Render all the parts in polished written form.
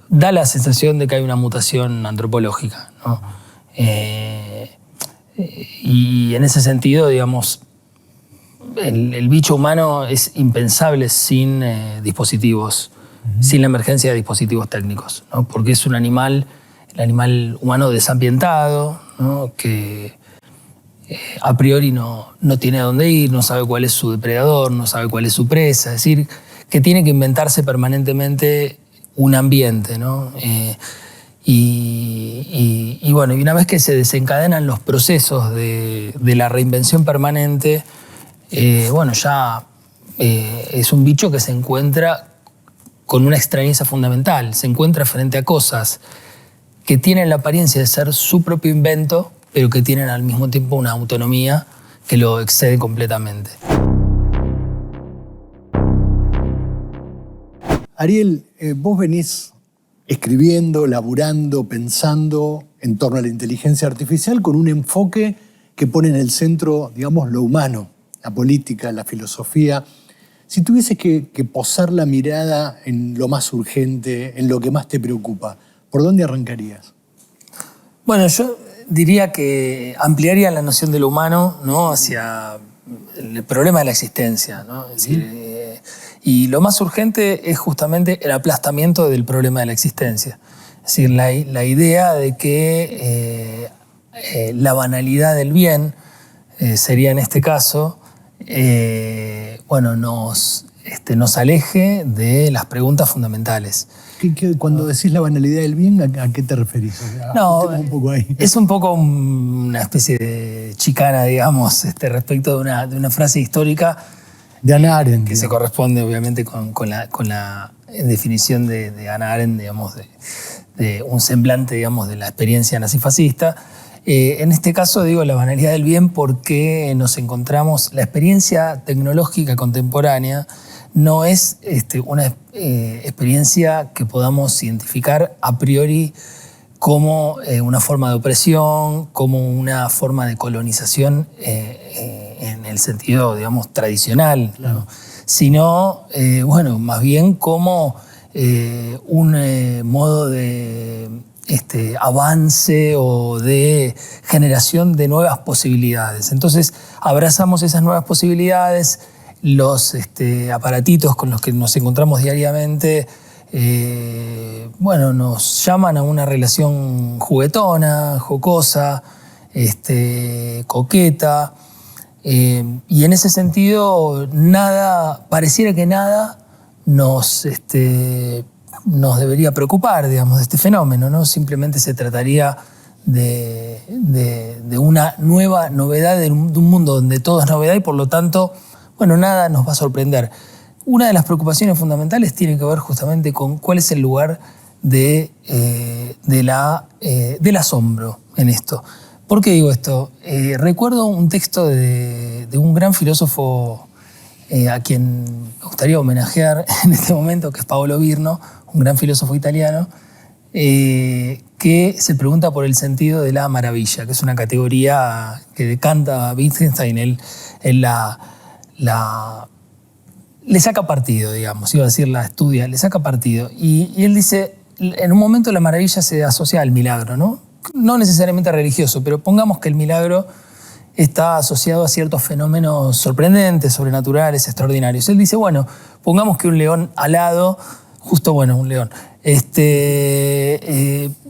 da la sensación de que hay una mutación antropológica, ¿no? Y en ese sentido, digamos, el bicho humano es impensable sin dispositivos, sin la emergencia de dispositivos técnicos, ¿no? Porque es un animal, el animal humano desambientado, ¿no? Que a priori no tiene a dónde ir, no sabe cuál es su depredador, no sabe cuál es su presa, es decir, que tiene que inventarse permanentemente un ambiente, ¿no? Y bueno, y una vez que se desencadenan los procesos de la reinvención permanente, bueno, ya es un bicho que se encuentra con una extrañeza fundamental, se encuentra frente a cosas que tienen la apariencia de ser su propio invento, pero que tienen al mismo tiempo una autonomía que lo excede completamente. Ariel, vos venís escribiendo, laburando, pensando en torno a la inteligencia artificial con un enfoque que pone en el centro, digamos, lo humano, la política, la filosofía. Si tuvieses que posar la mirada en lo más urgente, en lo que más te preocupa, ¿por dónde arrancarías? Bueno, yo diría que ampliaría la noción de lo humano, ¿no? Hacia el problema de la existencia, ¿no? Es decir, y lo más urgente es justamente el aplastamiento del problema de la existencia. Es decir, la idea de que la banalidad del bien sería en este caso, bueno, nos aleje de las preguntas fundamentales. Cuando decís la banalidad del bien, ¿a qué te referís? O sea, no, un poco ahí. Es un poco una especie de chicana, digamos, respecto de una frase histórica de Hannah Arendt, que se corresponde obviamente con la definición de Hannah Arendt, digamos, de un semblante, digamos, de la experiencia nazifascista. En este caso digo la banalidad del bien porque nos encontramos, la experiencia tecnológica contemporánea no es una experiencia que podamos identificar a priori como una forma de opresión, como una forma de colonización en el sentido, digamos, tradicional, claro, ¿no? Sino, bueno, más bien como un modo de avance o de generación de nuevas posibilidades. Entonces, abrazamos esas nuevas posibilidades, los aparatitos con los que nos encontramos diariamente, bueno, nos llaman a una relación juguetona, jocosa, coqueta, y en ese sentido pareciera que nada nos debería preocupar, digamos, de este fenómeno, ¿no? Simplemente se trataría de una nueva novedad, de un mundo donde todo es novedad y por lo tanto, bueno, nada nos va a sorprender. Una de las preocupaciones fundamentales tiene que ver justamente con cuál es el lugar del asombro en esto. ¿Por qué digo esto? Recuerdo un texto de un gran filósofo a quien me gustaría homenajear en este momento, que es Paolo Virno, un gran filósofo italiano, que se pregunta por el sentido de la maravilla, que es una categoría que decanta Wittgenstein. Él le saca partido, digamos, iba a decir la estudia, le saca partido. Y él dice, en un momento la maravilla se asocia al milagro, ¿no? No necesariamente religioso, pero pongamos que el milagro está asociado a ciertos fenómenos sorprendentes, sobrenaturales, extraordinarios. Él dice, bueno, pongamos que un león alado, justo, bueno, un león,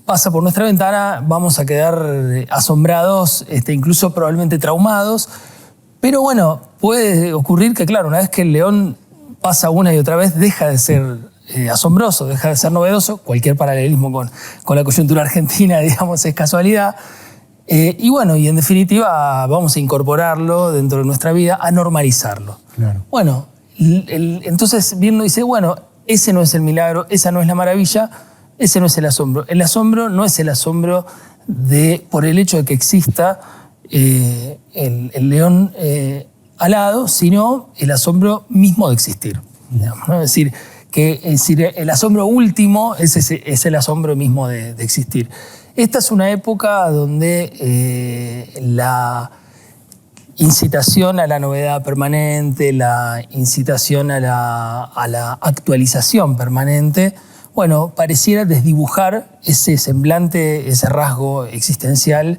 pasa por nuestra ventana, vamos a quedar asombrados, incluso probablemente traumados, pero bueno, puede ocurrir que, claro, una vez que el león pasa una y otra vez, deja de ser asombroso, deja de ser novedoso. Cualquier paralelismo con la coyuntura argentina, digamos, es casualidad. Y bueno, y en definitiva vamos a incorporarlo dentro de nuestra vida, a normalizarlo. Claro. Bueno, entonces Virno dice, bueno, ese no es el milagro, esa no es la maravilla, ese no es el asombro. El asombro no es el asombro por el hecho de que exista el león alado, sino el asombro mismo de existir. Digamos, ¿no? Es decir, el asombro último es el asombro mismo de existir. Esta es una época donde la incitación a la novedad permanente, la incitación a la actualización permanente, bueno, pareciera desdibujar ese semblante, ese rasgo existencial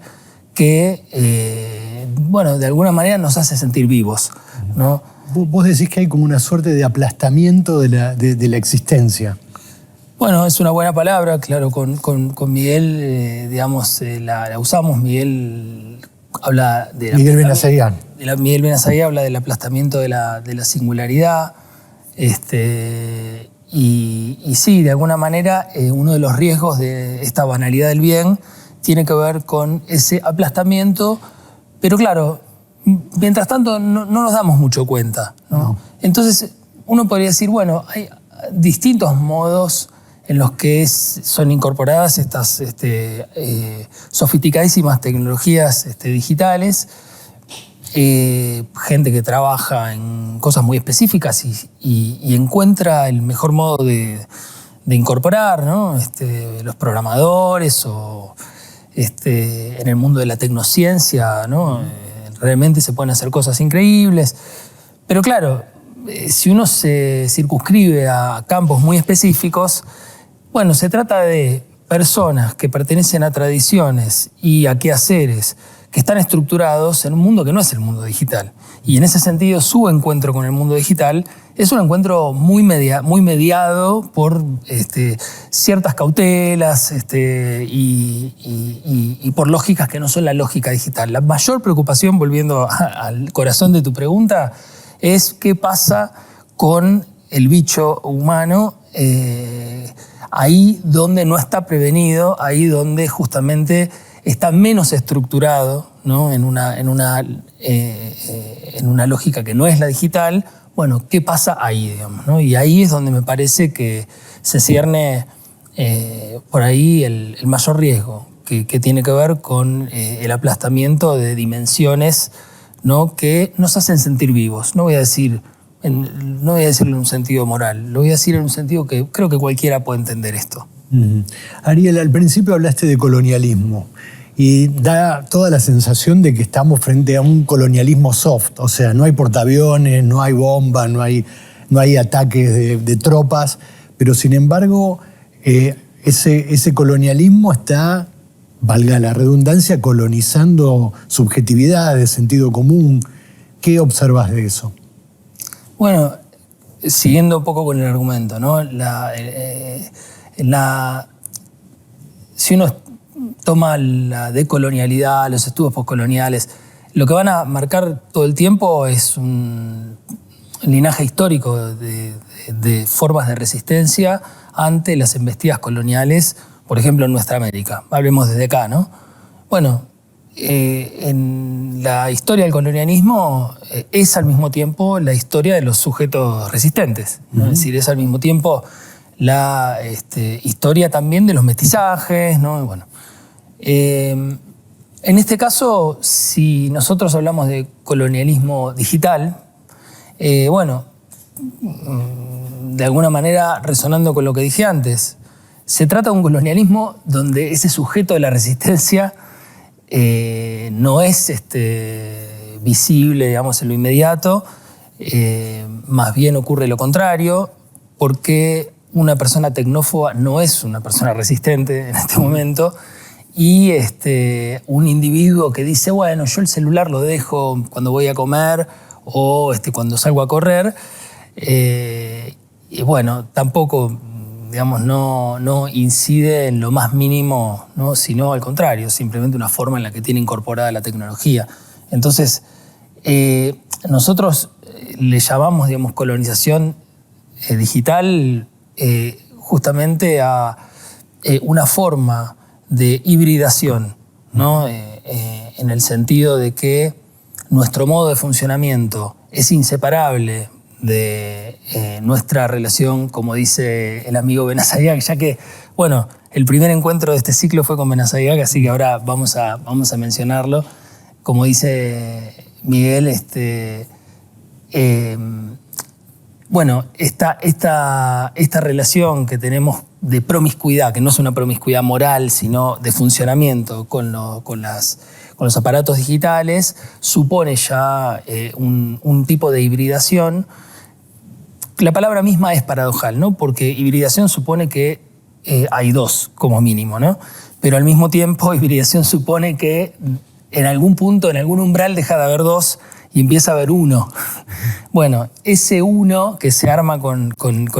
que, bueno, de alguna manera nos hace sentir vivos, ¿no? Vos decís que hay como una suerte de aplastamiento de la existencia. Bueno, es una buena palabra, claro, con Miguel, digamos, la usamos. Miguel habla de... Miguel Benazaguian. Miguel Benazaguian habla del aplastamiento de la singularidad. Y sí, de alguna manera, uno de los riesgos de esta banalidad del bien tiene que ver con ese aplastamiento, pero claro, mientras tanto no nos damos mucho cuenta, ¿no? No. Entonces, uno podría decir, bueno, hay distintos modos en los que son incorporadas estas sofisticadísimas tecnologías digitales, gente que trabaja en cosas muy específicas y encuentra el mejor modo de incorporar, ¿no? Los programadores o en el mundo de la tecnociencia, ¿no? Realmente se pueden hacer cosas increíbles. Pero claro, si uno se circunscribe a campos muy específicos, bueno, se trata de personas que pertenecen a tradiciones y a quehaceres que están estructurados en un mundo que no es el mundo digital. Y en ese sentido, su encuentro con el mundo digital es un encuentro muy mediado por ciertas cautelas y por lógicas que no son la lógica digital. La mayor preocupación, volviendo al corazón de tu pregunta, es qué pasa con el bicho humano ahí donde no está prevenido, ahí donde justamente está menos estructurado, ¿no? en una lógica que no es la digital. Bueno, ¿qué pasa ahí, digamos, ¿no? Y ahí es donde me parece que se cierne por ahí el mayor riesgo, que tiene que ver con el aplastamiento de dimensiones, ¿no? Que nos hacen sentir vivos. No voy a decirlo en un sentido moral, lo voy a decir en un sentido que creo que cualquiera puede entender esto. Ariel, al principio hablaste de colonialismo y da toda la sensación de que estamos frente a un colonialismo soft, o sea, no hay portaaviones, no hay bombas, no hay ataques de tropas, pero sin embargo ese colonialismo está, valga la redundancia, colonizando subjetividades, sentido común. ¿Qué observas de eso? Bueno, siguiendo un poco con el argumento, ¿no? Si uno toma la decolonialidad, los estudios postcoloniales, lo que van a marcar todo el tiempo es un linaje histórico de formas de resistencia ante las embestidas coloniales, por ejemplo, en nuestra América. Hablemos desde acá, ¿no? Bueno, en la historia del colonialismo es al mismo tiempo la historia de los sujetos resistentes, ¿no? Es decir, es al mismo tiempo la historia también de los mestizajes, ¿no? Y bueno, en este caso, si nosotros hablamos de colonialismo digital, bueno, de alguna manera resonando con lo que dije antes, se trata de un colonialismo donde ese sujeto de la resistencia no es visible, digamos, en lo inmediato, más bien ocurre lo contrario, porque una persona tecnófoba no es una persona resistente en este momento, y un individuo que dice, bueno, yo el celular lo dejo cuando voy a comer o cuando salgo a correr, y bueno, tampoco, digamos, no incide en lo más mínimo, ¿no? Sino al contrario, simplemente una forma en la que tiene incorporada la tecnología. Entonces, nosotros le llamamos, digamos, colonización digital justamente a una forma de hibridación, ¿no? En el sentido de que nuestro modo de funcionamiento es inseparable de nuestra relación, como dice el amigo Benazaguian, ya que, bueno, el primer encuentro de este ciclo fue con Benazaguian, así que ahora vamos a mencionarlo. Como dice Miguel, bueno, esta relación que tenemos de promiscuidad, que no es una promiscuidad moral, sino de funcionamiento con los aparatos digitales, supone ya un tipo de hibridación la palabra misma es paradojal, ¿no? Porque hibridación supone que hay dos como mínimo, ¿no? Pero al mismo tiempo hibridación supone que en algún punto, en algún umbral deja de haber dos y empieza a haber uno. Bueno, ese uno que se arma con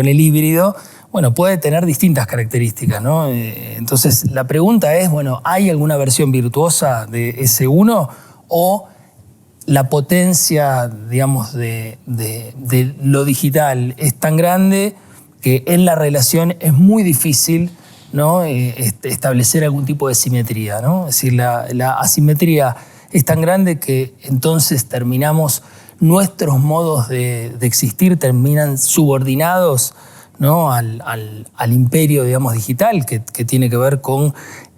el híbrido, bueno, puede tener distintas características, ¿no? Entonces la pregunta es, bueno, ¿hay alguna versión virtuosa de ese uno o la potencia, digamos, de lo digital es tan grande que en la relación es muy difícil, ¿no? Establecer algún tipo de simetría, ¿no? Es decir, la asimetría es tan grande que entonces terminamos, nuestros modos de existir terminan subordinados, ¿no? al imperio, digamos, digital, que tiene que ver con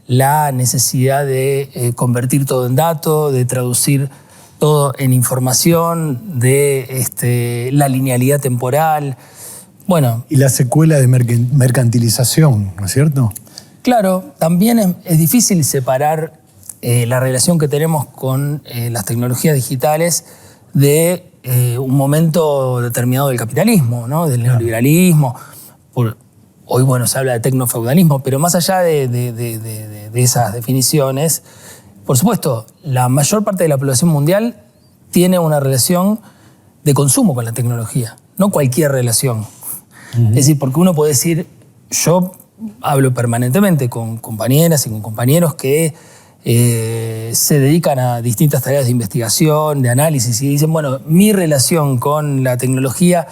la necesidad de convertir todo en datos, de traducir todo en información, de la linealidad temporal. Bueno, y la secuela de mercantilización, ¿no es cierto? Claro, también es difícil separar la relación que tenemos con las tecnologías digitales de un momento determinado del capitalismo, ¿no? Del neoliberalismo. Hoy, bueno, se habla de tecnofeudalismo, pero más allá de esas definiciones, por supuesto, la mayor parte de la población mundial tiene una relación de consumo con la tecnología, no cualquier relación. Es decir, porque uno puede decir, yo hablo permanentemente con compañeras y con compañeros que se dedican a distintas tareas de investigación, de análisis, y dicen, bueno, mi relación con la tecnología,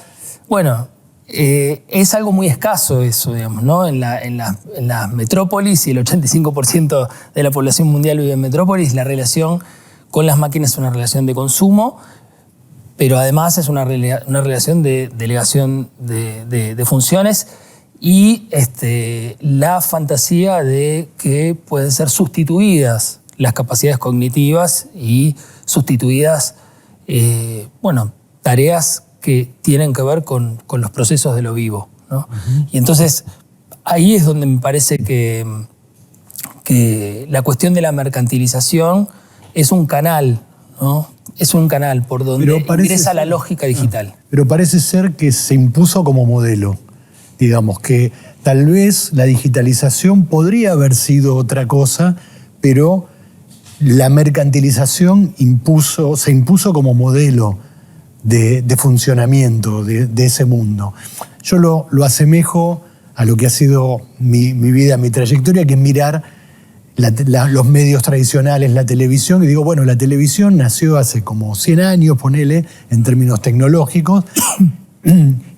bueno, es algo muy escaso eso, digamos, ¿no? En las metrópolis, y el 85% de la población mundial vive en metrópolis, la relación con las máquinas es una relación de consumo, pero además es una relación de delegación de funciones y la fantasía de que pueden ser sustituidas las capacidades cognitivas y sustituidas, tareas que tienen que ver con los procesos de lo vivo, ¿no? Y entonces ahí es donde me parece que la cuestión de la mercantilización es un canal, ¿no? Es un canal por donde ingresa la lógica digital. Pero parece ser que se impuso como modelo. Digamos que tal vez la digitalización podría haber sido otra cosa, pero la mercantilización se impuso como modelo de funcionamiento de ese mundo. Yo lo asemejo a lo que ha sido mi vida, mi trayectoria, que es mirar los medios tradicionales, la televisión, y digo, bueno, la televisión nació hace como 100 años, ponele, en términos tecnológicos.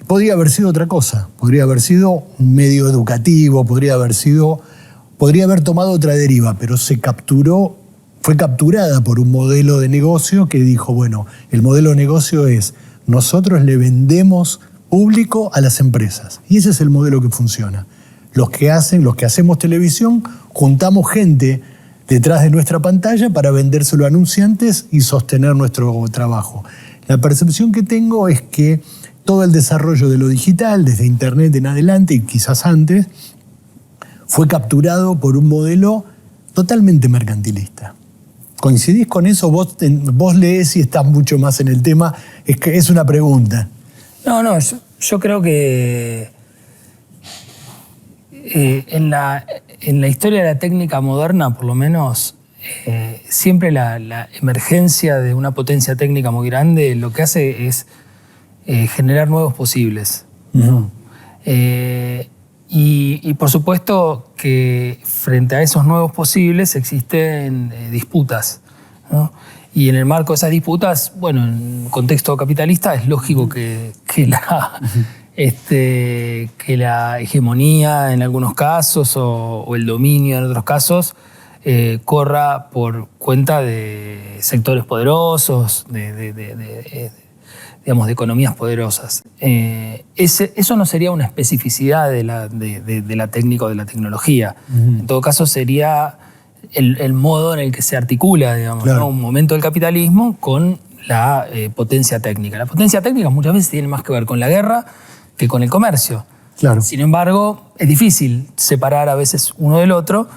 Podría haber sido otra cosa, podría haber sido un medio educativo, podría haber tomado otra deriva, pero fue capturada por un modelo de negocio que dijo, bueno, el modelo de negocio es, nosotros le vendemos público a las empresas, y ese es el modelo que funciona. Los que hacemos televisión, juntamos gente detrás de nuestra pantalla para vendérselo a anunciantes y sostener nuestro trabajo. La percepción que tengo es que todo el desarrollo de lo digital, desde Internet en adelante y quizás antes, fue capturado por un modelo totalmente mercantilista. ¿Coincidís con eso? Vos lees y estás mucho más en el tema. Es una pregunta. No, yo creo que en la historia de la técnica moderna, por lo menos, siempre la emergencia de una potencia técnica muy grande lo que hace es generar nuevos posibles, ¿no? Y por supuesto que frente a esos nuevos posibles existen disputas, ¿no? Y en el marco de esas disputas, bueno, en contexto capitalista es lógico que la hegemonía en algunos casos o el dominio en otros casos corra por cuenta de sectores poderosos, digamos, de economías poderosas. Eso no sería una especificidad de la técnica o de la tecnología. En todo caso sería el modo en el que se articula, digamos, claro, ¿no? Un momento del capitalismo con la potencia técnica. La potencia técnica muchas veces tiene más que ver con la guerra que con el comercio. Claro. Sin embargo, es difícil separar a veces uno del otro,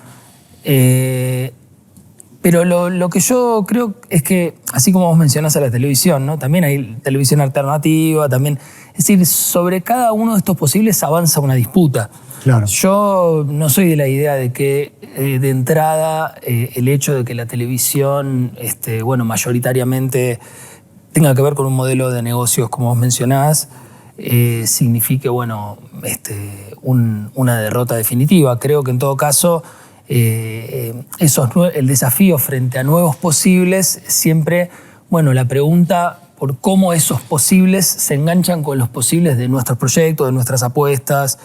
Pero lo que yo creo es que, así como vos mencionás a la televisión, ¿no? También hay televisión alternativa, también. Es decir, sobre cada uno de estos posibles avanza una disputa. Claro. Yo no soy de la idea de que de entrada el hecho de que la televisión, mayoritariamente tenga que ver con un modelo de negocios, como vos mencionás, signifique, una derrota definitiva. Creo que en todo caso el desafío frente a nuevos posibles siempre, la pregunta por cómo esos posibles se enganchan con los posibles de nuestros proyectos, de nuestras apuestas,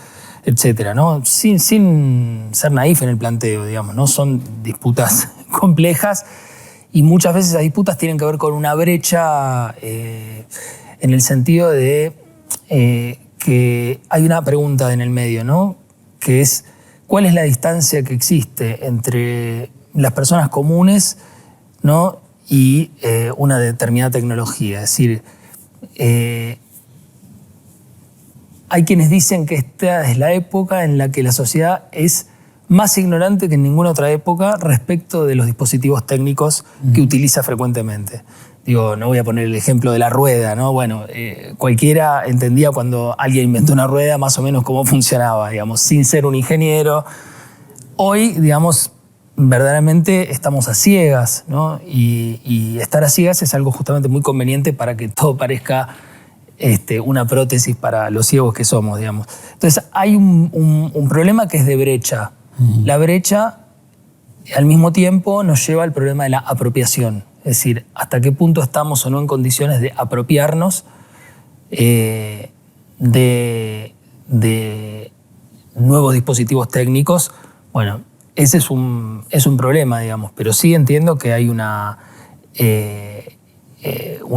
etcétera, ¿no? Sin ser naif en el planteo, digamos, ¿no? Son disputas complejas y muchas veces esas disputas tienen que ver con una brecha en el sentido de que hay una pregunta en el medio, ¿no? Que es, ¿cuál es la distancia que existe entre las personas comunes, ¿no? y una determinada tecnología? Es decir, hay quienes dicen que esta es la época en la que la sociedad es más ignorante que en ninguna otra época respecto de los dispositivos técnicos que utiliza frecuentemente. Digo, no voy a poner el ejemplo de la rueda, ¿no? Bueno, cualquiera entendía cuando alguien inventó una rueda más o menos cómo funcionaba, digamos, sin ser un ingeniero. Hoy, digamos, verdaderamente estamos a ciegas, ¿no? Y estar a ciegas es algo justamente muy conveniente para que todo parezca una prótesis para los ciegos que somos, digamos. Entonces hay un problema que es de brecha. La brecha, al mismo tiempo, nos lleva al problema de la apropiación. Es decir, hasta qué punto estamos o no en condiciones de apropiarnos de nuevos dispositivos técnicos. Bueno, ese es un problema, digamos, pero sí entiendo que hay un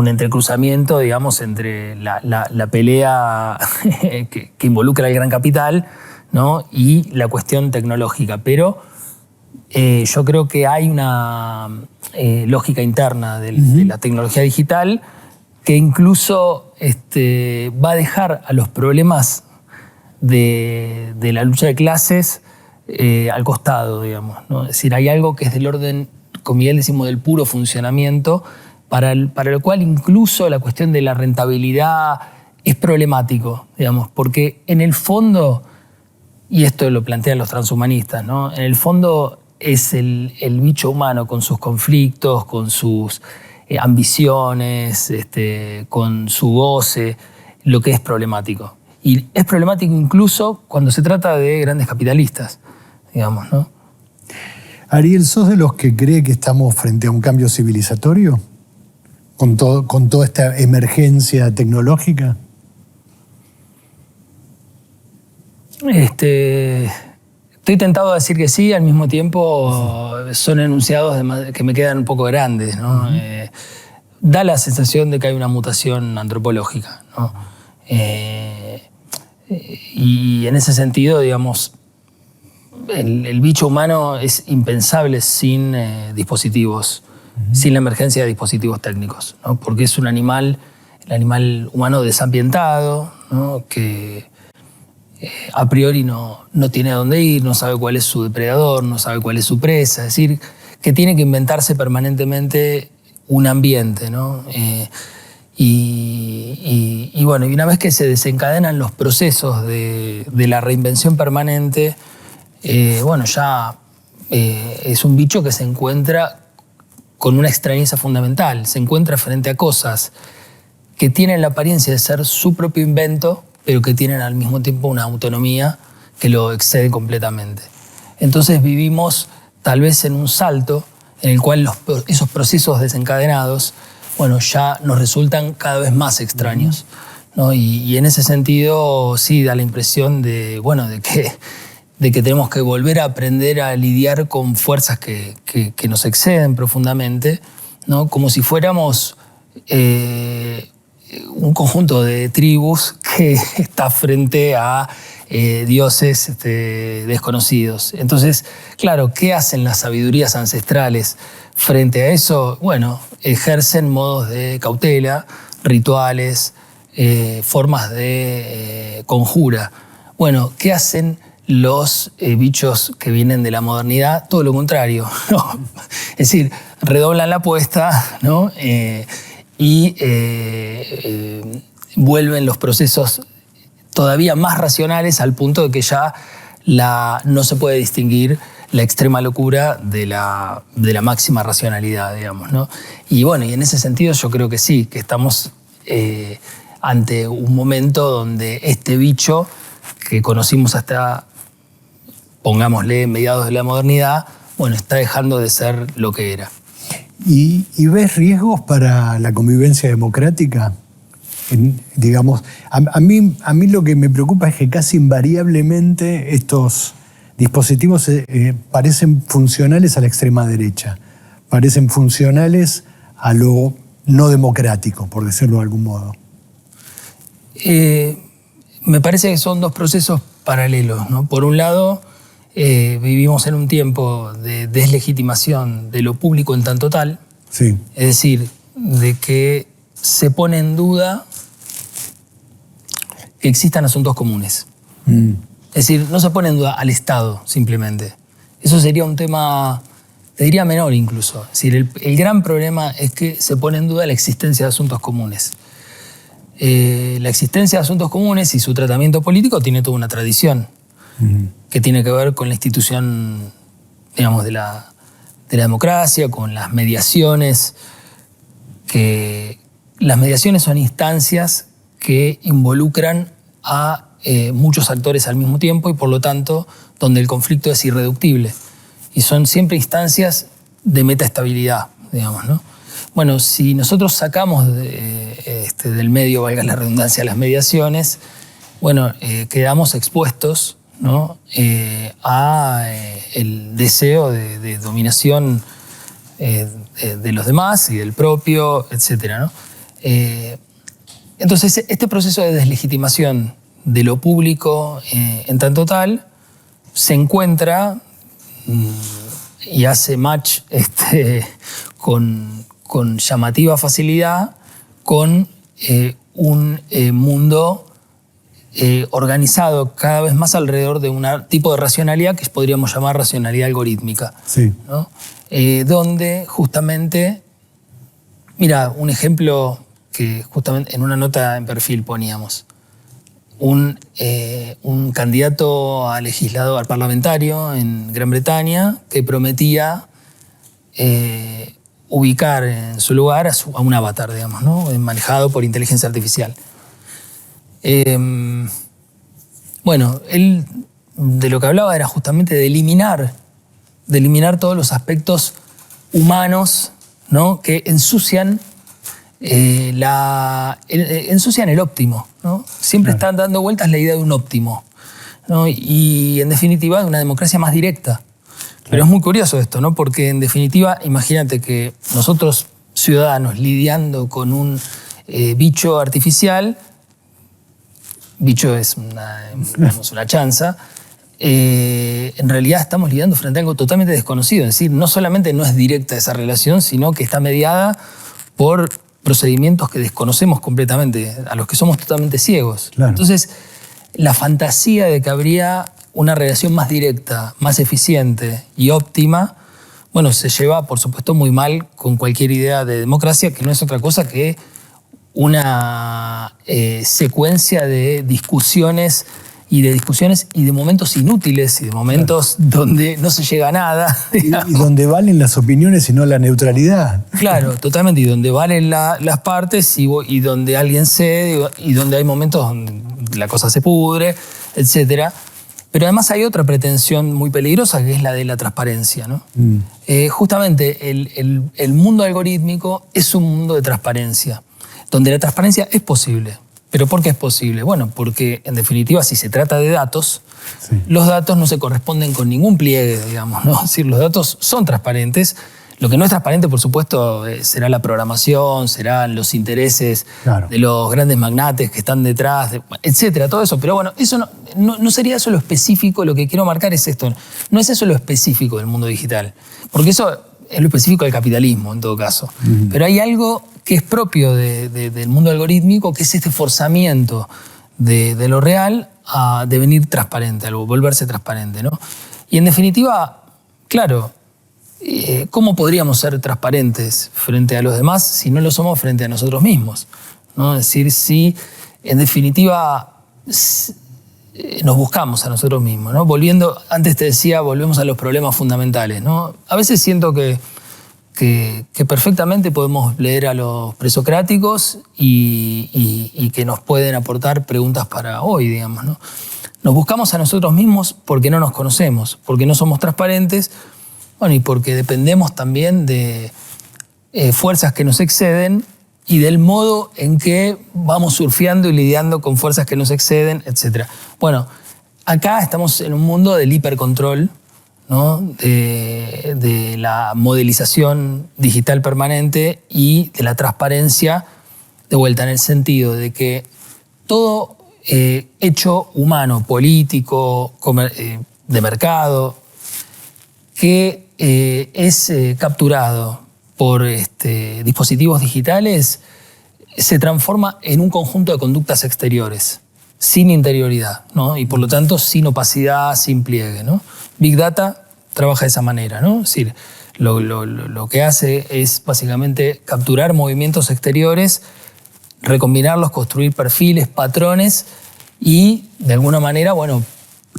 entrecruzamiento, digamos, entre la pelea que involucra el gran capital, ¿no? y la cuestión tecnológica. Pero yo creo que hay una lógica interna de la tecnología digital que incluso va a dejar a los problemas de la lucha de clases al costado, digamos, ¿no? Es decir, hay algo que es del orden, con Miguel decimos, del puro funcionamiento, para el cual incluso la cuestión de la rentabilidad es problemático, digamos, porque en el fondo, y esto lo plantean los transhumanistas, ¿no? En el fondo es el bicho humano con sus conflictos, con sus ambiciones, con su goce, lo que es problemático. Y es problemático incluso cuando se trata de grandes capitalistas, digamos, ¿no? Ariel, ¿sos de los que cree que estamos frente a un cambio civilizatorio? ¿Con toda esta emergencia tecnológica? Estoy tentado a decir que sí, al mismo tiempo son enunciados que me quedan un poco grandes, ¿no? Da la sensación de que hay una mutación antropológica, ¿no? Y en ese sentido, digamos, el bicho humano es impensable sin dispositivos, sin la emergencia de dispositivos técnicos, ¿no? Porque es el animal humano desambientado, ¿no? Que a priori no tiene a dónde ir, no sabe cuál es su depredador, no sabe cuál es su presa, es decir, que tiene que inventarse permanentemente un ambiente, ¿no? Y una vez que se desencadenan los procesos de la reinvención permanente, ya es un bicho que se encuentra con una extrañeza fundamental, se encuentra frente a cosas que tienen la apariencia de ser su propio invento, pero que tienen al mismo tiempo una autonomía que lo excede completamente. Entonces vivimos tal vez en un salto en el cual esos procesos desencadenados, ya nos resultan cada vez más extraños, ¿no? Y en ese sentido sí da la impresión de que tenemos que volver a aprender a lidiar con fuerzas que nos exceden profundamente, ¿no? Como si fuéramos un conjunto de tribus que está frente a dioses desconocidos. Entonces, claro, ¿qué hacen las sabidurías ancestrales frente a eso? Ejercen modos de cautela, rituales, formas de conjura. ¿Qué hacen los bichos que vienen de la modernidad, todo lo contrario, ¿no? Es decir, redoblan la apuesta, ¿no? Y vuelven los procesos todavía más racionales al punto de que ya no se puede distinguir la extrema locura de la máxima racionalidad, digamos, ¿no? Y bueno, y en ese sentido yo creo que sí, que estamos ante un momento donde este bicho que conocimos hasta, pongámosle, mediados de la modernidad, bueno, está dejando de ser lo que era. ¿Y ves riesgos para la convivencia democrática? Digamos, a mí lo que me preocupa es que casi invariablemente estos dispositivos parecen funcionales a la extrema derecha, parecen funcionales a lo no democrático, por decirlo de algún modo. Me parece que son dos procesos paralelos, ¿no? Por un lado, vivimos en un tiempo de deslegitimación de lo público en tanto tal, sí. Es decir, de que se pone en duda que existan asuntos comunes. Es decir, no se pone en duda al Estado, simplemente. Eso sería un tema, te diría, menor incluso. Es decir, el gran problema es que se pone en duda la existencia de asuntos comunes. La existencia de asuntos comunes y su tratamiento político tiene toda una tradición que tiene que ver con la institución, digamos, de la democracia, con las mediaciones. Las mediaciones son instancias que involucran a muchos actores al mismo tiempo y por lo tanto donde el conflicto es irreductible. Y son siempre instancias de metaestabilidad, digamos, ¿no? Bueno, si nosotros sacamos del medio, valga la redundancia, las mediaciones, bueno, quedamos expuestos, ¿no? A el deseo de dominación de los demás y del propio, etcétera, ¿no? Entonces, este proceso de deslegitimación de lo público en tanto tal se encuentra y hace match con llamativa facilidad con un mundo organizado cada vez más alrededor de un tipo de racionalidad que podríamos llamar racionalidad algorítmica. Sí. ¿No? Donde justamente, mira, un ejemplo que justamente en una nota en perfil poníamos, un candidato a legislador, al parlamentario en Gran Bretaña que prometía ubicar en su lugar a un avatar, digamos, ¿no? Manejado por inteligencia artificial. Bueno, él de lo que hablaba era justamente de eliminar todos los aspectos humanos, ¿no? Que ensucian ensucian el óptimo, ¿no? Siempre están dando vueltas la idea de un óptimo, ¿no? Y en definitiva de una democracia más directa. Pero es muy curioso esto, ¿no? Porque en definitiva, imagínate que nosotros ciudadanos lidiando con un bicho artificial, bicho es una chanza, en realidad estamos lidiando frente a algo totalmente desconocido. Es decir, no solamente no es directa esa relación, sino que está mediada por procedimientos que desconocemos completamente, a los que somos totalmente ciegos. Claro. Entonces, la fantasía de que habría una relación más directa, más eficiente y óptima, bueno, se lleva, por supuesto, muy mal con cualquier idea de democracia, que no es otra cosa que una secuencia de discusiones y de momentos inútiles y de momentos donde no se llega a nada. Y donde valen las opiniones y no la neutralidad. Claro, totalmente. Y donde valen las partes y donde alguien cede y donde hay momentos donde la cosa se pudre, etc. Pero además hay otra pretensión muy peligrosa que es la de la transparencia, ¿no? Justamente el mundo algorítmico es un mundo de transparencia, donde la transparencia es posible. ¿Pero por qué es posible? Bueno, porque en definitiva si se trata de datos, sí, los datos no se corresponden con ningún pliegue, digamos, ¿no? Es decir, los datos son transparentes. Lo que no es transparente, por supuesto, será la programación, serán los intereses, claro, de los grandes magnates que están detrás, etcétera, todo eso. Pero bueno, eso no sería eso lo específico. Lo que quiero marcar es esto. No es eso lo específico del mundo digital. Porque eso es lo específico del capitalismo, en todo caso. Pero hay algo que es propio del mundo algorítmico, que es este forzamiento de lo real a devenir transparente, a volverse transparente, ¿no? Y en definitiva, claro, ¿cómo podríamos ser transparentes frente a los demás si no lo somos frente a nosotros mismos? ¿No? Es decir, si en definitiva nos buscamos a nosotros mismos, ¿no? Antes te decía, volvemos a los problemas fundamentales, ¿no? A veces siento que perfectamente podemos leer a los presocráticos y que nos pueden aportar preguntas para hoy, digamos, ¿no? Nos buscamos a nosotros mismos porque no nos conocemos, porque no somos transparentes, bueno, y porque dependemos también de fuerzas que nos exceden y del modo en que vamos surfeando y lidiando con fuerzas que nos exceden, etc. Bueno, acá estamos en un mundo del hipercontrol, ¿no? De la modelización digital permanente y de la transparencia, de vuelta, en el sentido de que todo hecho humano, político, de mercado, que es capturado por dispositivos digitales, se transforma en un conjunto de conductas exteriores, sin interioridad, ¿no? Y por lo tanto sin opacidad, sin pliegue, ¿no? Big Data trabaja de esa manera, ¿no? Es decir, lo que hace es básicamente capturar movimientos exteriores, recombinarlos, construir perfiles, patrones y de alguna manera, bueno,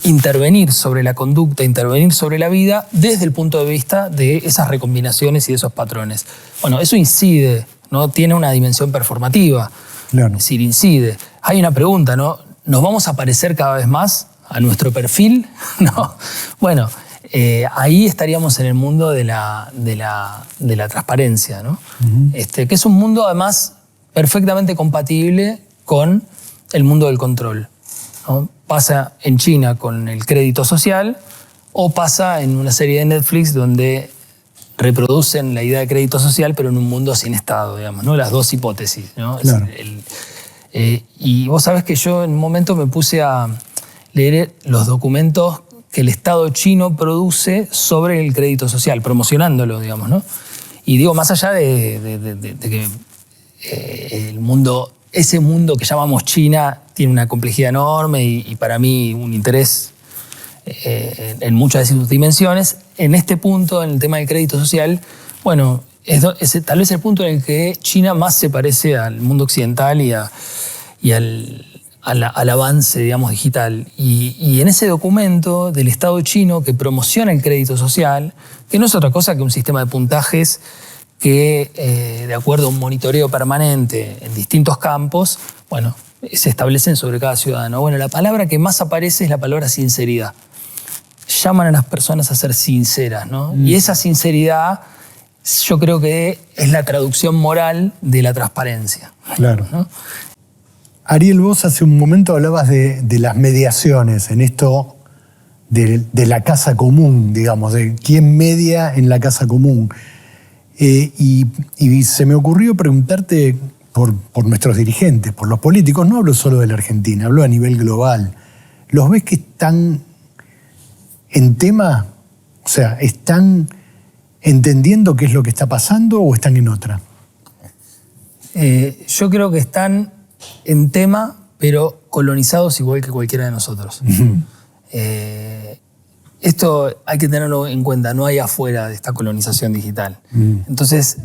intervenir sobre la conducta, intervenir sobre la vida desde el punto de vista de esas recombinaciones y de esos patrones. Bueno, eso incide, ¿no? Tiene una dimensión performativa. Claro. Es decir, incide. Hay una pregunta, ¿no? ¿Nos vamos a parecer cada vez más a nuestro perfil? No. Bueno, ahí estaríamos en el mundo de la transparencia, ¿no? Que es un mundo además perfectamente compatible con el mundo del control, ¿no? Pasa en China con el crédito social o pasa en una serie de Netflix donde reproducen la idea de crédito social pero en un mundo sin Estado, digamos, ¿no? Las dos hipótesis, ¿no? Claro. Y vos sabés que yo en un momento me puse a leer los documentos que el Estado chino produce sobre el crédito social, promocionándolo, digamos, ¿no? Y digo, más allá de que el mundo, ese mundo que llamamos China tiene una complejidad enorme y para mí un interés en muchas de sus dimensiones, en este punto, en el tema del crédito social, bueno, es tal vez el punto en el que China más se parece al mundo occidental y al avance, digamos, digital. Y en ese documento del Estado chino que promociona el crédito social, que no es otra cosa que un sistema de puntajes que, de acuerdo a un monitoreo permanente en distintos campos, bueno, se establecen sobre cada ciudadano. Bueno, la palabra que más aparece es la palabra sinceridad. Llaman a las personas a ser sinceras, ¿no? Y esa sinceridad yo creo que es la traducción moral de la transparencia. Claro. ¿No? Ariel, vos hace un momento hablabas de las mediaciones, en esto de la casa común, digamos, de quién media en la casa común. Y se me ocurrió preguntarte por nuestros dirigentes, por los políticos, no hablo solo de la Argentina, hablo a nivel global. ¿Los ves que están en tema? O sea, ¿están entendiendo qué es lo que está pasando o están en otra? Yo creo que están en tema, pero colonizados igual que cualquiera de nosotros. Esto hay que tenerlo en cuenta, no hay afuera de esta colonización digital. Entonces,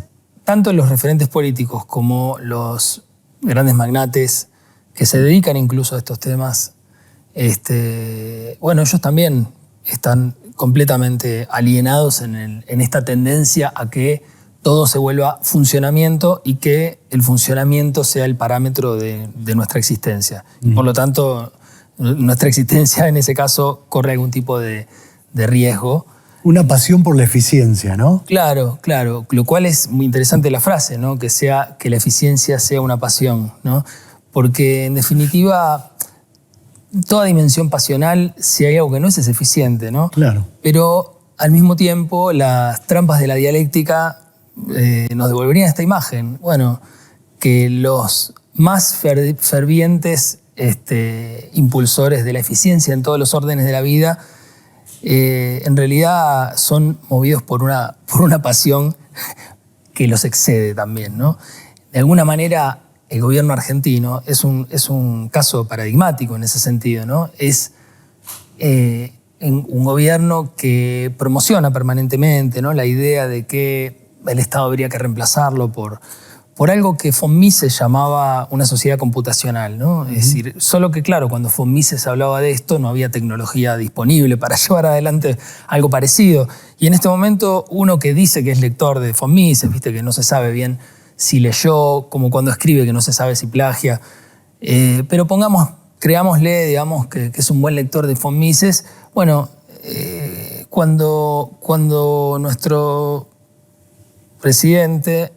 tanto los referentes políticos como los grandes magnates que se dedican incluso a estos temas, bueno, ellos también están completamente alienados en esta tendencia a que todo se vuelva funcionamiento y que el funcionamiento sea el parámetro de nuestra existencia. Por lo tanto, nuestra existencia en ese caso corre algún tipo de riesgo. Una pasión por la eficiencia, ¿no? Claro, claro. Lo cual es muy interesante la frase, ¿no? Que la eficiencia sea una pasión, ¿no? Porque en definitiva, toda dimensión pasional, si hay algo que no es eficiente, ¿no? Claro. Pero al mismo tiempo, las trampas de la dialéctica nos devolverían esta imagen. Bueno, que los más fervientes impulsores de la eficiencia en todos los órdenes de la vida en realidad son movidos por una pasión que los excede también, ¿no? De alguna manera, el gobierno argentino es un caso paradigmático en ese sentido, ¿no? Es un gobierno que promociona permanentemente, ¿no?, la idea de que el Estado habría que reemplazarlo por algo que von Mises llamaba una sociedad computacional, ¿no? Es decir, solo que claro, cuando von Mises hablaba de esto no había tecnología disponible para llevar adelante algo parecido. Y en este momento uno que dice que es lector de von Mises, viste que no se sabe bien si leyó, como cuando escribe que no se sabe si plagia, pero creámosle, digamos, que es un buen lector de von Mises. Bueno, cuando nuestro presidente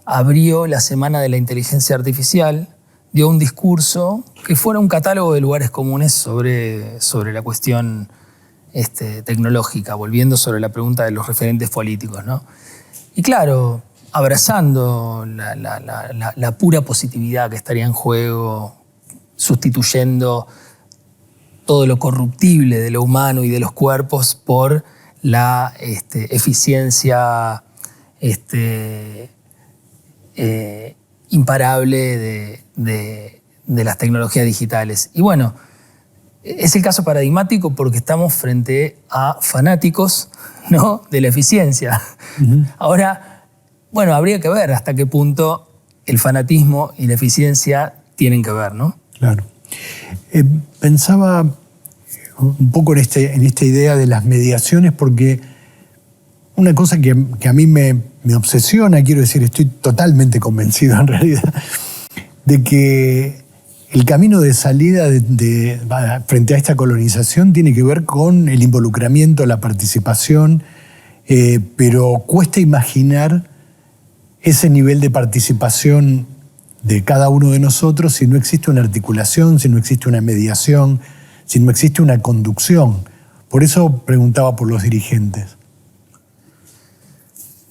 abrió la Semana de la Inteligencia Artificial, dio un discurso que fuera un catálogo de lugares comunes sobre la cuestión tecnológica, volviendo sobre la pregunta de los referentes políticos, ¿no? Y claro, abrazando la pura positividad que estaría en juego, sustituyendo todo lo corruptible de lo humano y de los cuerpos por la eficiencia imparable de las tecnologías digitales. Y bueno, es el caso paradigmático porque estamos frente a fanáticos, ¿no?, de la eficiencia. Ahora, bueno, habría que ver hasta qué punto el fanatismo y la eficiencia tienen que ver, ¿no? Claro. Pensaba un poco en esta idea de las mediaciones, porque una cosa que a mí me obsesiona, quiero decir, estoy totalmente convencido en realidad, de que el camino de salida frente a esta colonización tiene que ver con el involucramiento, la participación, pero cuesta imaginar ese nivel de participación de cada uno de nosotros si no existe una articulación, si no existe una mediación, si no existe una conducción. Por eso preguntaba por los dirigentes.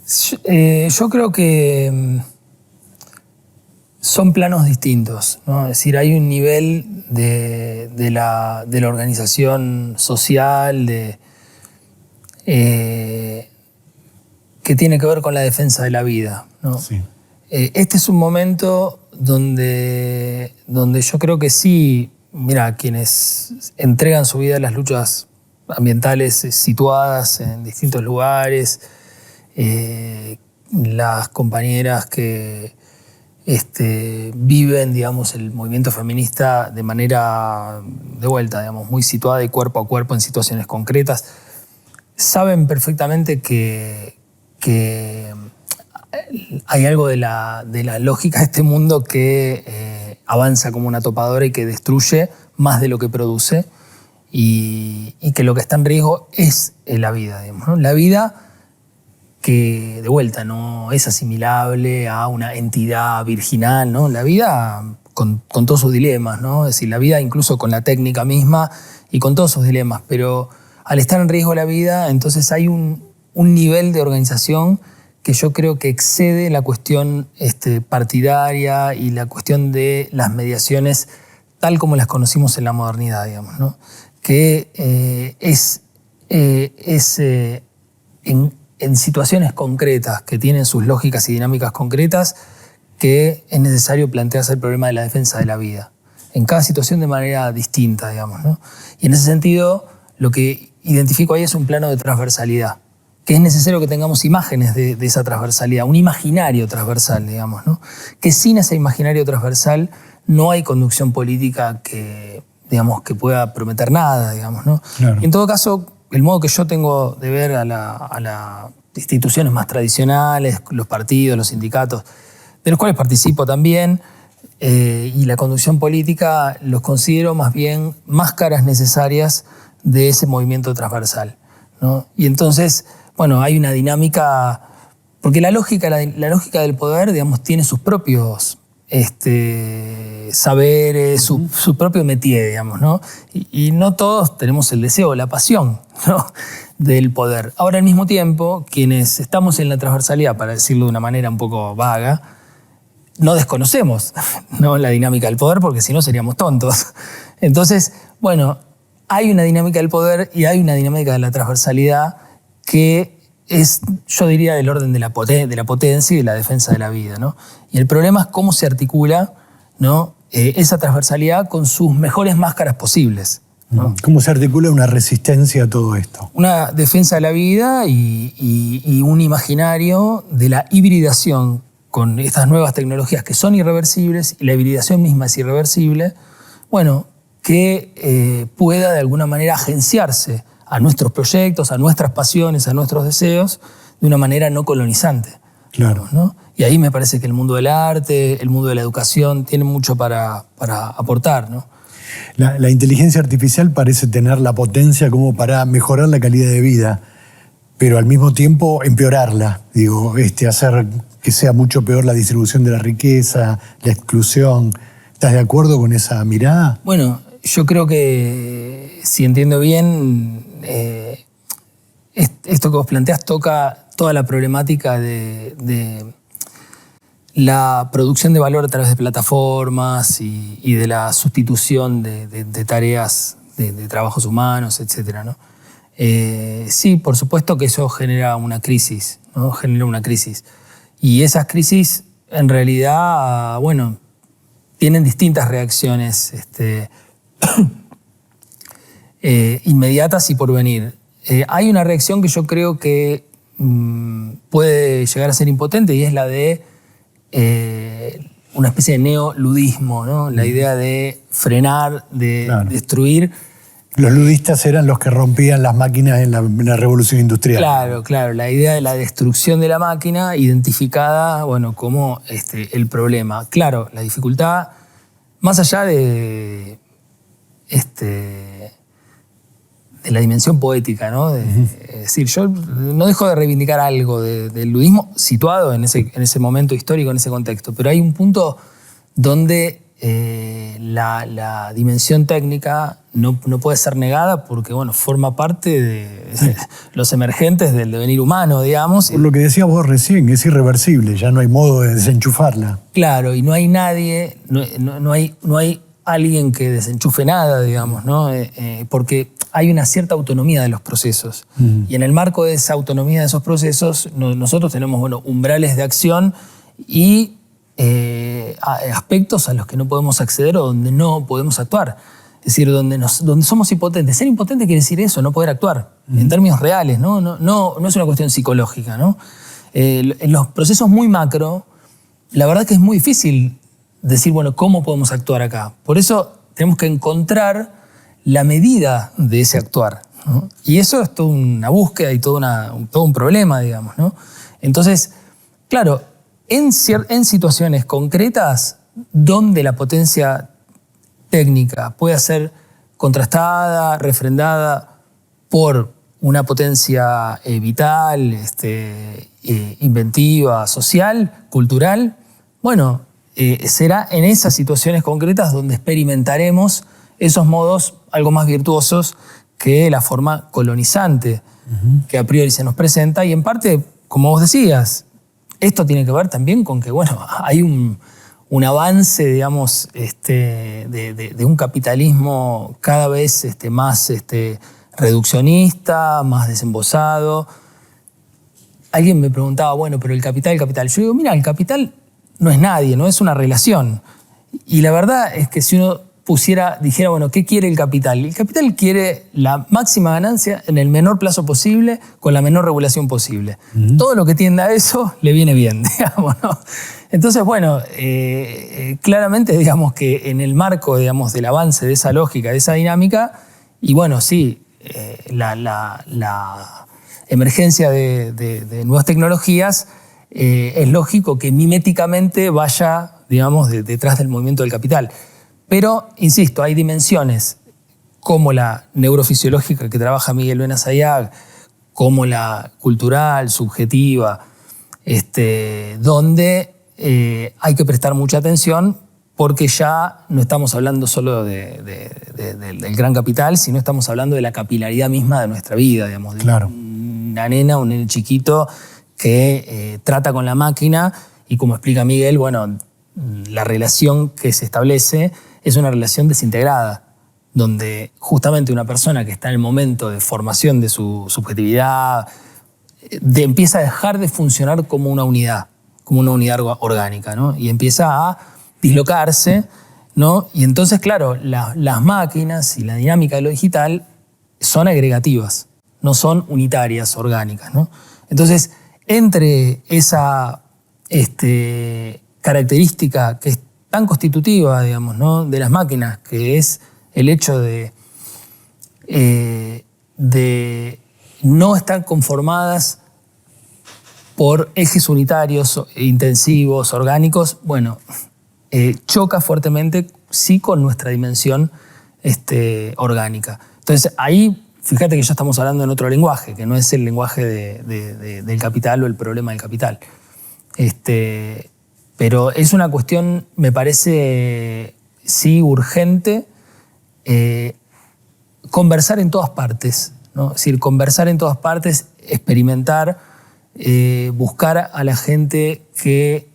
Yo creo que son planos distintos, ¿no? Es decir, hay un nivel de la organización social que tiene que ver con la defensa de la vida, ¿no? Sí. Este es un momento donde yo creo que sí, mira, quienes entregan su vida a las luchas ambientales situadas en distintos lugares, las compañeras que viven, digamos, el movimiento feminista de manera, de vuelta, digamos, muy situada y cuerpo a cuerpo en situaciones concretas, saben perfectamente que hay algo de la lógica de este mundo que avanza como una topadora y que destruye más de lo que produce, y que lo que está en riesgo es la vida, digamos, ¿no? La vida que, de vuelta, no es asimilable a una entidad virginal, ¿no? La vida con todos sus dilemas, ¿no? Es decir, la vida incluso con la técnica misma y con todos sus dilemas, pero al estar en riesgo la vida, entonces hay un nivel de organización que yo creo que excede la cuestión partidaria y la cuestión de las mediaciones tal como las conocimos en la modernidad, digamos, ¿no? Que en situaciones concretas que tienen sus lógicas y dinámicas concretas que es necesario plantearse el problema de la defensa de la vida. En cada situación de manera distinta, digamos, ¿no? Y en ese sentido, lo que identifico ahí es un plano de transversalidad, que es necesario que tengamos imágenes de esa transversalidad, un imaginario transversal, digamos, ¿no? Que sin ese imaginario transversal no hay conducción política que, digamos, que pueda prometer nada, digamos, ¿no? Claro. Y en todo caso, el modo que yo tengo de ver a las instituciones más tradicionales, los partidos, los sindicatos, de los cuales participo también, y la conducción política, los considero más bien máscaras necesarias de ese movimiento transversal, ¿no? Y entonces, bueno, hay una dinámica, porque la lógica del poder, digamos, tiene sus propios saberes, su propio métier, digamos, ¿no? Y no todos tenemos el deseo, la pasión, ¿no?, del poder. Ahora, al mismo tiempo, quienes estamos en la transversalidad, para decirlo de una manera un poco vaga, no desconocemos, ¿no?, la dinámica del poder, porque si no seríamos tontos. Entonces, bueno, hay una dinámica del poder y hay una dinámica de la transversalidad que es, yo diría, del orden de la potencia y de la defensa de la vida, ¿no? Y el problema es cómo se articula, ¿no? Esa transversalidad con sus mejores máscaras posibles, ¿no? ¿Cómo se articula una resistencia a todo esto? Una defensa de la vida y un imaginario de la hibridación con estas nuevas tecnologías que son irreversibles, y la hibridación misma es irreversible, bueno, que pueda de alguna manera agenciarse a nuestros proyectos, a nuestras pasiones, a nuestros deseos, de una manera no colonizante. Claro. ¿No? Y ahí me parece que el mundo del arte, el mundo de la educación, tiene mucho para aportar, ¿no? La inteligencia artificial parece tener la potencia como para mejorar la calidad de vida, pero al mismo tiempo empeorarla. Digo, hacer que sea mucho peor la distribución de la riqueza, la exclusión. ¿Estás de acuerdo con esa mirada? Bueno, yo creo que, si entiendo bien, esto que vos planteás toca toda la problemática de la producción de valor a través de plataformas y de la sustitución de tareas de trabajos humanos, etc., ¿no? Sí, por supuesto que eso genera una crisis, ¿no? Genera una crisis. Y esas crisis, en realidad, bueno, tienen distintas reacciones inmediatas y por venir. Hay una reacción que yo creo que puede llegar a ser impotente, y es la de una especie de neoludismo, ¿no? La idea de frenar, de destruir. Los ludistas eran los que rompían las máquinas en la revolución industrial. Claro, la idea de la destrucción de la máquina identificada, bueno, como el problema. Claro, la dificultad, más allá de la dimensión poética, ¿no? Es decir, yo no dejo de reivindicar algo del ludismo situado en ese momento histórico, en ese contexto, pero hay un punto donde la dimensión técnica no puede ser negada porque, bueno, forma parte de los emergentes del devenir humano, digamos. Por lo que decías vos recién, es irreversible, ya no hay modo de desenchufarla. Claro, y no hay nadie, no hay alguien que desenchufe nada, digamos, ¿no? Porque hay una cierta autonomía de los procesos. Y en el marco de esa autonomía de esos procesos, nosotros tenemos, bueno, umbrales de acción y aspectos a los que no podemos acceder o donde no podemos actuar. Es decir, donde somos impotentes. Ser impotente quiere decir eso, no poder actuar, en términos reales, ¿no? No es una cuestión psicológica, ¿no? En los procesos muy macro, la verdad que es muy difícil decir, bueno, ¿cómo podemos actuar acá? Por eso tenemos que encontrar la medida de ese actuar, ¿no? Y eso es toda una búsqueda y todo un problema, digamos, ¿no? Entonces, claro, en situaciones concretas donde la potencia técnica puede ser contrastada, refrendada por una potencia vital, inventiva, social, cultural, bueno, será en esas situaciones concretas donde experimentaremos esos modos algo más virtuosos que la forma colonizante que a priori se nos presenta. Y en parte, como vos decías, esto tiene que ver también con que, bueno, hay un avance, digamos, de un capitalismo cada vez más reduccionista, más desembosado. Alguien me preguntaba, bueno, pero el capital. Yo digo, mira, el capital no es nadie, no es una relación. Y la verdad es que si uno dijera, bueno, ¿qué quiere el capital? El capital quiere la máxima ganancia en el menor plazo posible, con la menor regulación posible. Todo lo que tienda a eso le viene bien, digamos, ¿no? Entonces, bueno, claramente, digamos que en el marco, digamos, del avance de esa lógica, de esa dinámica, y bueno, sí, la emergencia de nuevas tecnologías, es lógico que miméticamente vaya, digamos, detrás del movimiento del capital. Pero, insisto, hay dimensiones como la neurofisiológica que trabaja Miguel Benazayag, como la cultural, subjetiva, donde hay que prestar mucha atención porque ya no estamos hablando solo del gran capital, sino estamos hablando de la capilaridad misma de nuestra vida, digamos. Claro. Una nena, un nene chiquito que trata con la máquina y, como explica Miguel, bueno, la relación que se establece es una relación desintegrada, donde justamente una persona que está en el momento de formación de su subjetividad, empieza a dejar de funcionar como una unidad orgánica, ¿no? Y empieza a dislocarse, ¿no? Y entonces, claro, las máquinas y la dinámica de lo digital son agregativas, no son unitarias, orgánicas, ¿no? Entonces, entre esa característica que es tan constitutiva, digamos, ¿no?, de las máquinas, que es el hecho de no estar conformadas por ejes unitarios, intensivos, orgánicos, bueno, choca fuertemente, sí, con nuestra dimensión orgánica. Entonces, ahí, fíjate que ya estamos hablando en otro lenguaje, que no es el lenguaje del capital o el problema del capital. Pero es una cuestión, me parece, sí, urgente, conversar en todas partes, ¿no? Es decir, conversar en todas partes, experimentar, buscar a la gente que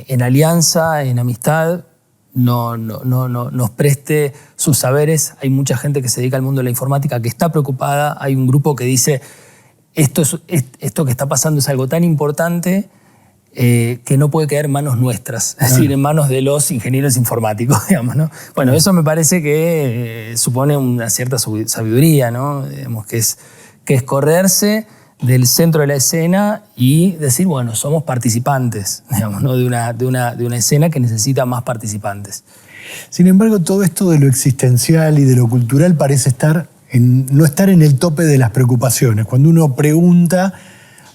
en alianza, en amistad, nos preste sus saberes. Hay mucha gente que se dedica al mundo de la informática que está preocupada. Hay un grupo que dice, esto que está pasando es algo tan importante que no puede quedar en manos nuestras, es decir, en manos de los ingenieros informáticos, digamos, ¿no? Bueno, eso me parece que supone una cierta sabiduría, ¿no? Digamos, que es correrse del centro de la escena y decir, bueno, somos participantes, digamos, ¿no?, de una escena que necesita más participantes. Sin embargo, todo esto de lo existencial y de lo cultural parece no estar en el tope de las preocupaciones. Cuando uno pregunta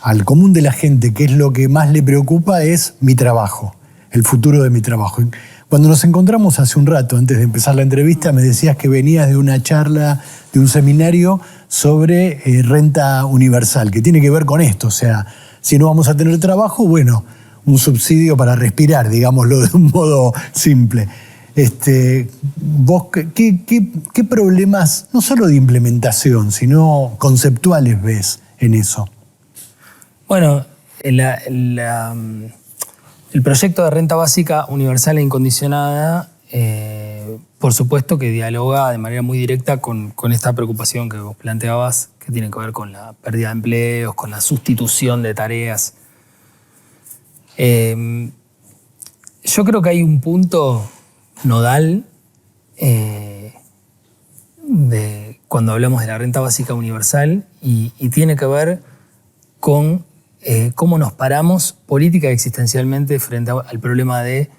al común de la gente qué es lo que más le preocupa, es mi trabajo, el futuro de mi trabajo. Cuando nos encontramos hace un rato, antes de empezar la entrevista, me decías que venías de una charla, de un seminario sobre renta universal, que tiene que ver con esto. O sea, si no vamos a tener trabajo, bueno, un subsidio para respirar, digámoslo de un modo simple. ¿Vos qué problemas, no solo de implementación, sino conceptuales, ves en eso? Bueno, el proyecto de renta básica universal e incondicionada, por supuesto que dialoga de manera muy directa con esta preocupación que vos planteabas, que tiene que ver con la pérdida de empleos, con la sustitución de tareas. Yo creo que hay un punto nodal cuando hablamos de la renta básica universal y tiene que ver con cómo nos paramos política y existencialmente frente al problema de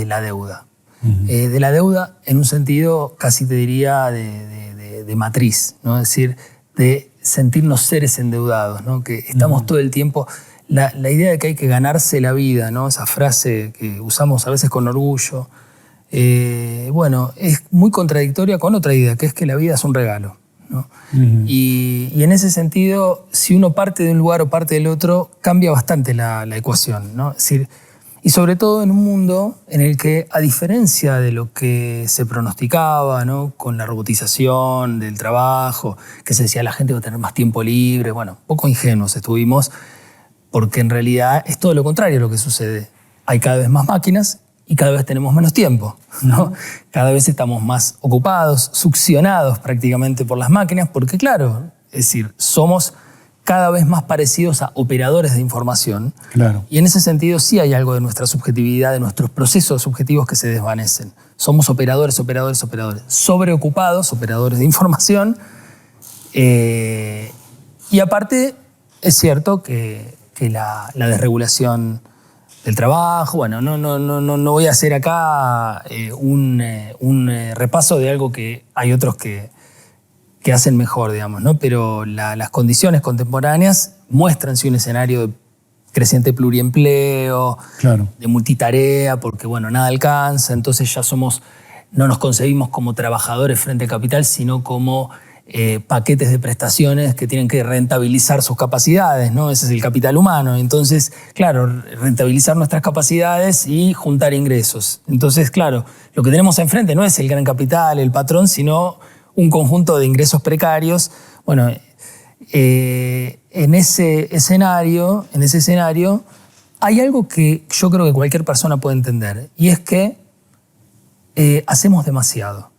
la deuda. De la deuda en un sentido casi te diría de matriz, ¿no? Es decir, de sentirnos seres endeudados, ¿no? Que estamos todo el tiempo... La idea de que hay que ganarse la vida, ¿no?, esa frase que usamos a veces con orgullo, bueno, es muy contradictoria con otra idea, que es que la vida es un regalo, ¿no? Y en ese sentido, si uno parte de un lugar o parte del otro, cambia bastante la ecuación, ¿no? Es decir, y sobre todo en un mundo en el que, a diferencia de lo que se pronosticaba, ¿no?, con la robotización del trabajo, que se decía la gente va a tener más tiempo libre, bueno, poco ingenuos estuvimos, porque en realidad es todo lo contrario lo que sucede. Hay cada vez más máquinas y cada vez tenemos menos tiempo, ¿no? Cada vez estamos más ocupados, succionados prácticamente por las máquinas, porque claro, es decir, somos cada vez más parecidos a operadores de información. Claro. Y en ese sentido sí hay algo de nuestra subjetividad, de nuestros procesos subjetivos que se desvanecen. Somos operadores, sobreocupados, operadores de información. Y aparte, es cierto que la desregulación del trabajo, bueno, no voy a hacer acá un repaso de algo que hay otros que hacen mejor, digamos, ¿no? Pero las condiciones contemporáneas muestran sí un escenario de creciente pluriempleo, claro, de multitarea, porque bueno, nada alcanza, entonces ya no nos concebimos como trabajadores frente al capital, sino como paquetes de prestaciones que tienen que rentabilizar sus capacidades, ¿no? Ese es el capital humano. Entonces, claro, rentabilizar nuestras capacidades y juntar ingresos. Entonces, claro, lo que tenemos enfrente no es el gran capital, el patrón, sino un conjunto de ingresos precarios. Bueno, en ese escenario hay algo que yo creo que cualquier persona puede entender, y es que hacemos demasiado,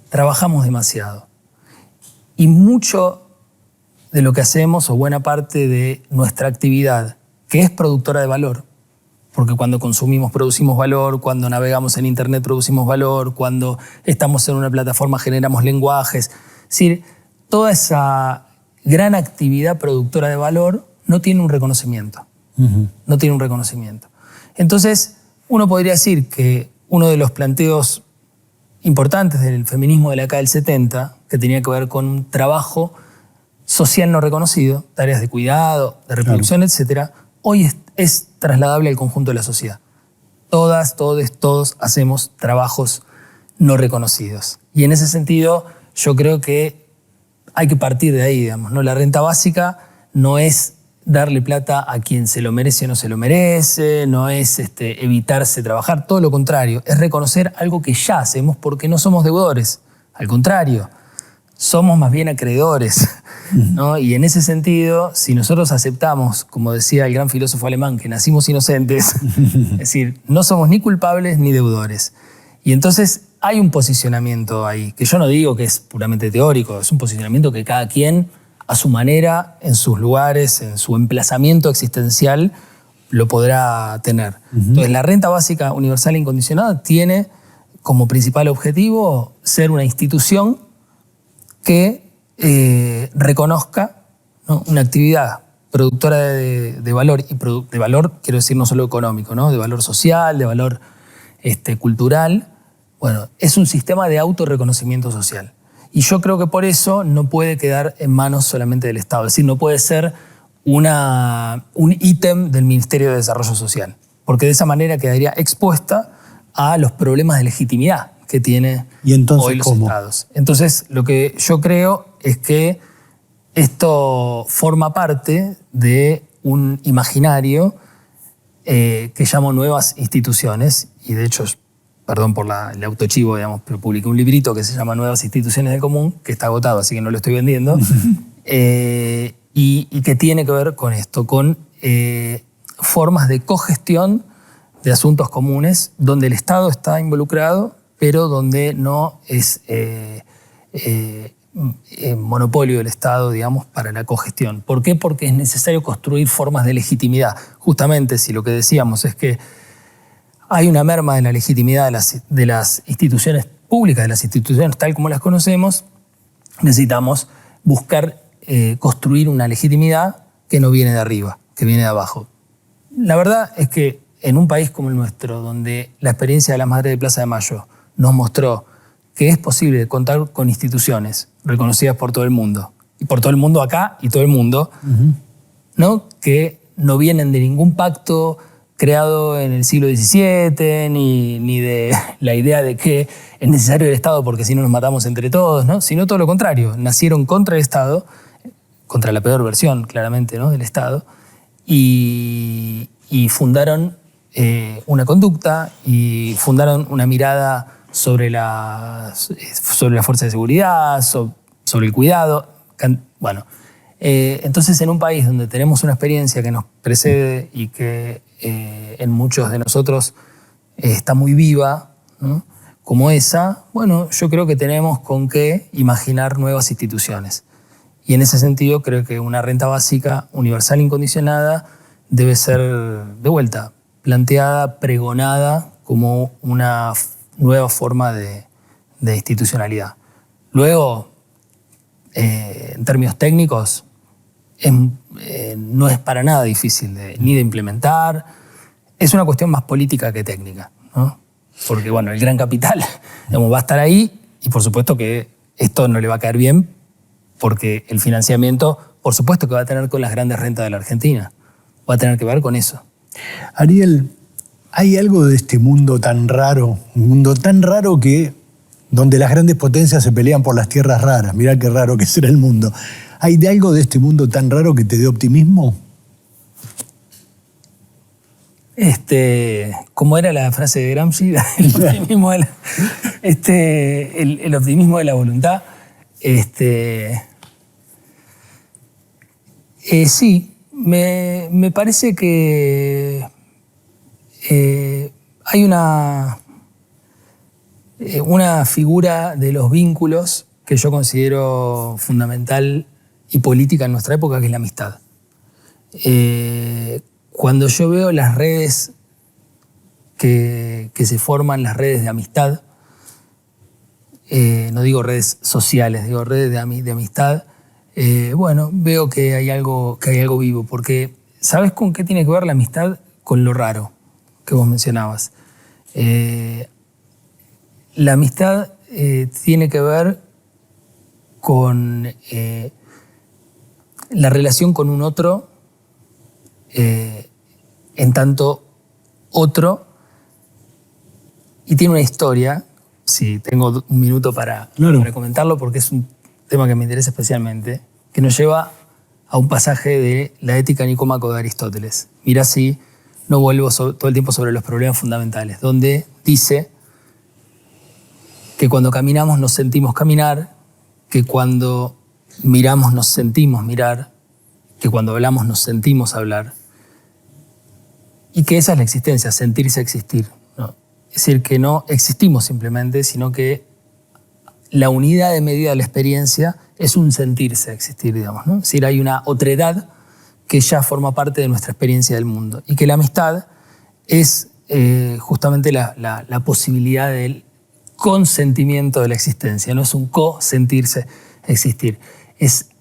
trabajamos demasiado. Y mucho de lo que hacemos o buena parte de nuestra actividad, que es productora de valor, porque cuando consumimos producimos valor, cuando navegamos en Internet producimos valor, cuando estamos en una plataforma generamos lenguajes. Es decir, toda esa gran actividad productora de valor no tiene un reconocimiento. No tiene un reconocimiento. Entonces, uno podría decir que uno de los planteos importantes del feminismo de la década del 70, que tenía que ver con un trabajo social no reconocido, tareas de cuidado, de reproducción, etc., hoy es trasladable al conjunto de la sociedad. Todas, todos hacemos trabajos no reconocidos. Y en ese sentido, yo creo que hay que partir de ahí, digamos, ¿no? La renta básica no es darle plata a quien se lo merece o no se lo merece, no es evitarse trabajar, todo lo contrario, es reconocer algo que ya hacemos porque no somos deudores, al contrario, somos más bien acreedores, ¿no? Y en ese sentido, si nosotros aceptamos, como decía el gran filósofo alemán, que nacimos inocentes, es decir, no somos ni culpables ni deudores. Y entonces hay un posicionamiento ahí, que yo no digo que es puramente teórico, es un posicionamiento que cada quien, a su manera, en sus lugares, en su emplazamiento existencial, lo podrá tener. Entonces, la renta básica universal e incondicionada tiene como principal objetivo ser una institución que reconozca, ¿no?, una actividad productora de valor, y de valor quiero decir no solo económico, ¿no?, de valor social, de valor cultural. Bueno, es un sistema de autorreconocimiento social. Y yo creo que por eso no puede quedar en manos solamente del Estado. Es decir, no puede ser un ítem del Ministerio de Desarrollo Social, porque de esa manera quedaría expuesta a los problemas de legitimidad que tiene hoy los estados. Entonces, lo que yo creo es que esto forma parte de un imaginario que llamo nuevas instituciones, y de hecho, perdón por el autochivo, digamos, pero publiqué un librito que se llama Nuevas Instituciones del Común, que está agotado, así que no lo estoy vendiendo, y que tiene que ver con esto, con formas de cogestión de asuntos comunes, donde el Estado está involucrado, pero donde no es monopolio del Estado, digamos, para la cogestión. ¿Por qué? Porque es necesario construir formas de legitimidad. Justamente, si lo que decíamos es que hay una merma de la legitimidad de las instituciones públicas, de las instituciones tal como las conocemos, necesitamos buscar construir una legitimidad que no viene de arriba, que viene de abajo. La verdad es que en un país como el nuestro, donde la experiencia de las Madres de Plaza de Mayo nos mostró que es posible contar con instituciones reconocidas por todo el mundo, y por todo el mundo acá y todo el mundo, ¿no?, que no vienen de ningún pacto creado en el siglo XVII, ni de la idea de que es necesario el Estado porque si no nos matamos entre todos, ¿no?, sino todo lo contrario. Nacieron contra el Estado, contra la peor versión, claramente, ¿no?, del Estado, y fundaron una conducta y fundaron una mirada sobre la fuerza de seguridad, sobre el cuidado. Bueno, entonces en un país donde tenemos una experiencia que nos precede y que en muchos de nosotros está muy viva, ¿no?, como esa, bueno, yo creo que tenemos con qué imaginar nuevas instituciones. Y en ese sentido creo que una renta básica universal incondicionada debe ser, de vuelta, planteada, pregonada como una nueva forma de institucionalidad. Luego, en términos técnicos, no es para nada difícil ni de implementar. Es una cuestión más política que técnica, ¿no? Porque, bueno, el gran capital, digamos, va a estar ahí, y por supuesto que esto no le va a caer bien, porque el financiamiento, por supuesto que va a tener con las grandes rentas de la Argentina. Va a tener que ver con eso. Ariel, hay algo de este mundo tan raro, un mundo tan raro que donde las grandes potencias se pelean por las tierras raras. Mirá qué raro que será el mundo. ¿Hay de algo de este mundo tan raro que te dé optimismo? ¿Cómo era la frase de Gramsci? El optimismo de la voluntad. Sí, me parece que hay una figura de los vínculos que yo considero fundamental y política en nuestra época, que es la amistad. Cuando yo veo las redes que se forman, las redes de amistad, no digo redes sociales, digo redes de amistad, bueno, veo que hay algo vivo, porque ¿sabes con qué tiene que ver la amistad? Con lo raro que vos mencionabas. La amistad tiene que ver con la relación con un otro, en tanto otro, y tiene una historia. Sí, tengo un minuto para comentarlo, porque es un tema que me interesa especialmente, que nos lleva a un pasaje de la Ética Nicómaco de Aristóteles. Mirá si no vuelvo todo el tiempo sobre los problemas fundamentales, donde dice que cuando caminamos nos sentimos caminar, que cuando miramos nos sentimos mirar, que cuando hablamos nos sentimos hablar, y que esa es la existencia, sentirse existir, ¿no? Es decir, que no existimos simplemente, sino que la unidad de medida de la experiencia es un sentirse existir, digamos, ¿no? Es decir, hay una otredad que ya forma parte de nuestra experiencia del mundo, y que la amistad es justamente la posibilidad del consentimiento de la existencia, no es un co-sentirse existir.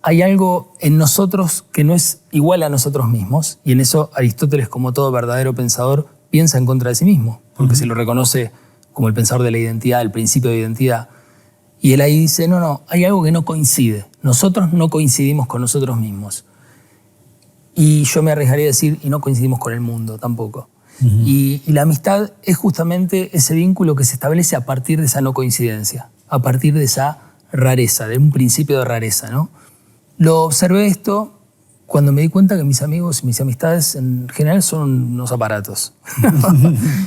Hay algo en nosotros que no es igual a nosotros mismos, y en eso Aristóteles, como todo verdadero pensador, piensa en contra de sí mismo, porque se lo reconoce como el pensador de la identidad, el principio de identidad. Y él ahí dice, no, hay algo que no coincide. Nosotros no coincidimos con nosotros mismos. Y yo me arriesgaría a decir, y no coincidimos con el mundo tampoco. Y la amistad es justamente ese vínculo que se establece a partir de esa no coincidencia, a partir de esa rareza, de un principio de rareza, ¿no? Lo observé esto cuando me di cuenta que mis amigos y mis amistades en general son unos aparatos.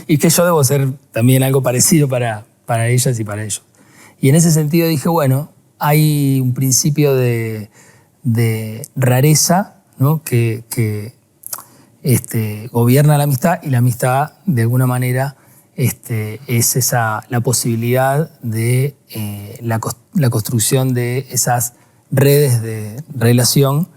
Y que yo debo ser también algo parecido para ellas y para ellos. Y en ese sentido dije, bueno, hay un principio de rareza, ¿no? que gobierna la amistad, y la amistad de alguna manera es la posibilidad de la construcción de esas redes de relación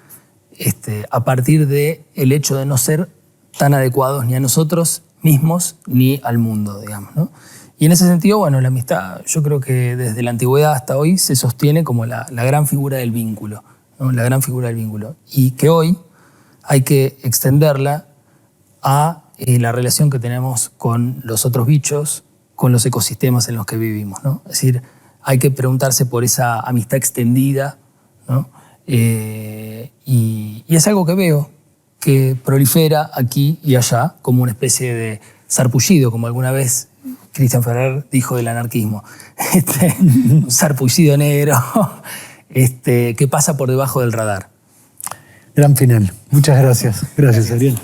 a partir del hecho de no ser tan adecuados ni a nosotros mismos ni al mundo, digamos, ¿no? Y en ese sentido, bueno, la amistad yo creo que desde la antigüedad hasta hoy se sostiene como la gran figura del vínculo, ¿no? La gran figura del vínculo. Y que hoy hay que extenderla a la relación que tenemos con los otros bichos, con los ecosistemas en los que vivimos, ¿no? Es decir, hay que preguntarse por esa amistad extendida, ¿no? Y es algo que veo que prolifera aquí y allá como una especie de sarpullido, como alguna vez Christian Ferrer dijo del anarquismo. Un sarpullido negro que pasa por debajo del radar. Gran final. Muchas gracias. Gracias, Ariel.